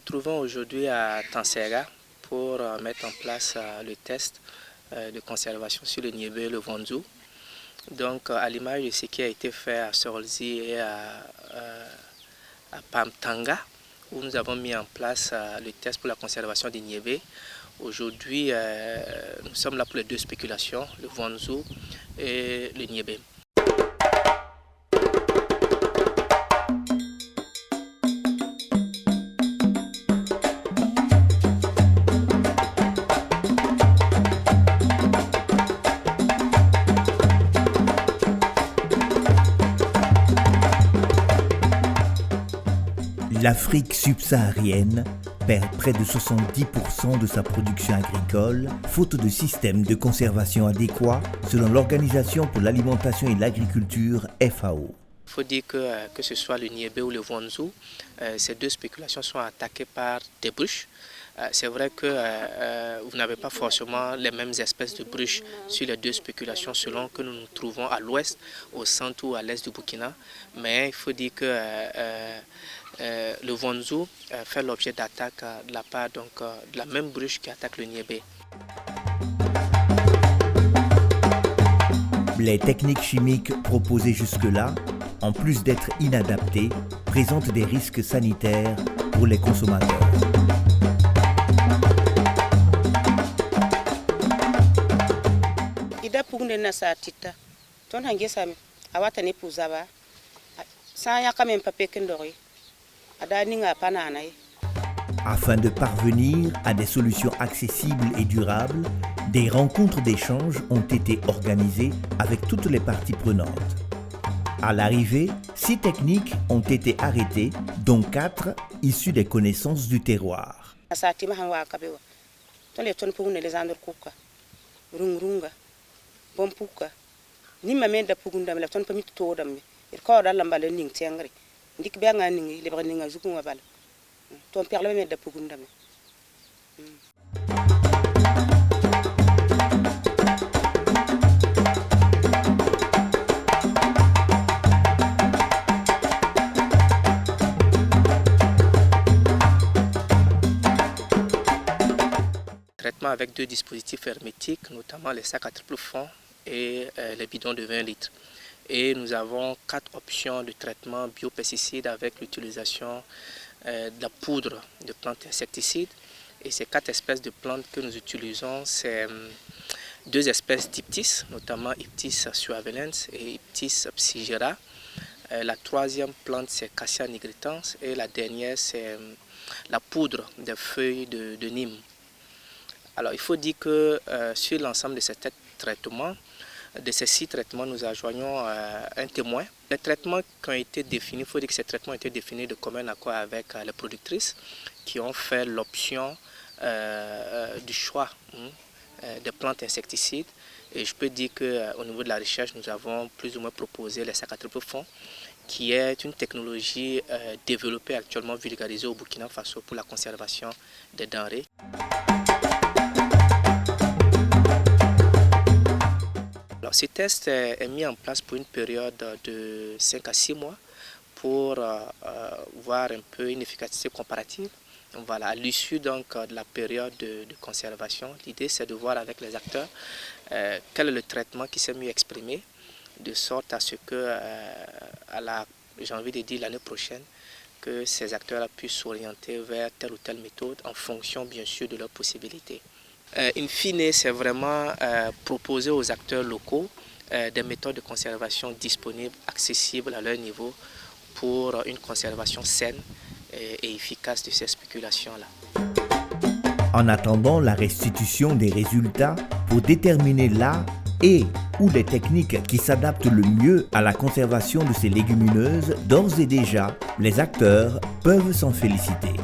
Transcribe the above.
trouvons aujourd'hui à Tansega pour mettre en place le test de conservation sur le niébé et le vonzou. Donc à l'image de ce qui a été fait à Sorolzi et à Pamtanga, où nous avons mis en place le test pour la conservation du niébé. Aujourd'hui, nous sommes là pour les deux spéculations, le vonzou et le niébé. L'Afrique subsaharienne perd près de 70% de sa production agricole, faute de systèmes de conservation adéquats, selon l'Organisation pour l'alimentation et l'agriculture FAO. Il faut dire que ce soit le niébé ou le vonzou, ces deux spéculations sont attaquées par des bruches. C'est vrai que vous n'avez pas forcément les mêmes espèces de bruches sur les deux spéculations selon que nous nous trouvons à l'ouest, au centre ou à l'est du Burkina. Mais il faut dire que le vonzou fait l'objet d'attaques de la part de la même bruche qui attaque le niébé. Les techniques chimiques proposées jusque-là, en plus d'être inadaptées, présentent des risques sanitaires pour les consommateurs. Afin de parvenir à des solutions accessibles et durables, des rencontres d'échange ont été organisées avec toutes les parties prenantes. À l'arrivée, 6 techniques ont été arrêtées, dont 4 issues des connaissances du terroir. Traitement avec 2 dispositifs hermétiques, notamment les sacs à triple fond et les bidons de 20 litres. Et nous avons 4 options de traitement biopesticides avec l'utilisation de la poudre de plantes insecticides. Et ces 4 espèces de plantes que nous utilisons, c'est 2 espèces d'Iptis, notamment Iptis suavelens et Iptis psygera. La 3e plante, c'est Cassia nigritans et la dernière, c'est la poudre des feuilles de Nîmes. Alors il faut dire que sur l'ensemble de ces traitements, de ces 6 traitements, nous adjoignons un témoin. Les traitements qui ont été définis, il faut dire que ces traitements ont été définis de commun accord avec les productrices qui ont fait l'option du choix des plantes insecticides. Et je peux dire qu'au niveau de la recherche, nous avons plus ou moins proposé les sacs à triple fond, qui est une technologie développée actuellement, vulgarisée au Burkina Faso pour la conservation des denrées. Alors, ce test est mis en place pour une période de 5 à 6 mois pour voir un peu une efficacité comparative. Donc, voilà, à l'issue de la période de conservation, l'idée c'est de voir avec les acteurs quel est le traitement qui s'est mieux exprimé, de sorte à ce que, j'ai envie de dire l'année prochaine, que ces acteurs puissent s'orienter vers telle ou telle méthode en fonction bien sûr de leurs possibilités. In fine, c'est vraiment proposer aux acteurs locaux des méthodes de conservation disponibles, accessibles à leur niveau pour une conservation saine et efficace de ces spéculations-là. En attendant la restitution des résultats pour déterminer là et ou les techniques qui s'adaptent le mieux à la conservation de ces légumineuses, d'ores et déjà, les acteurs peuvent s'en féliciter.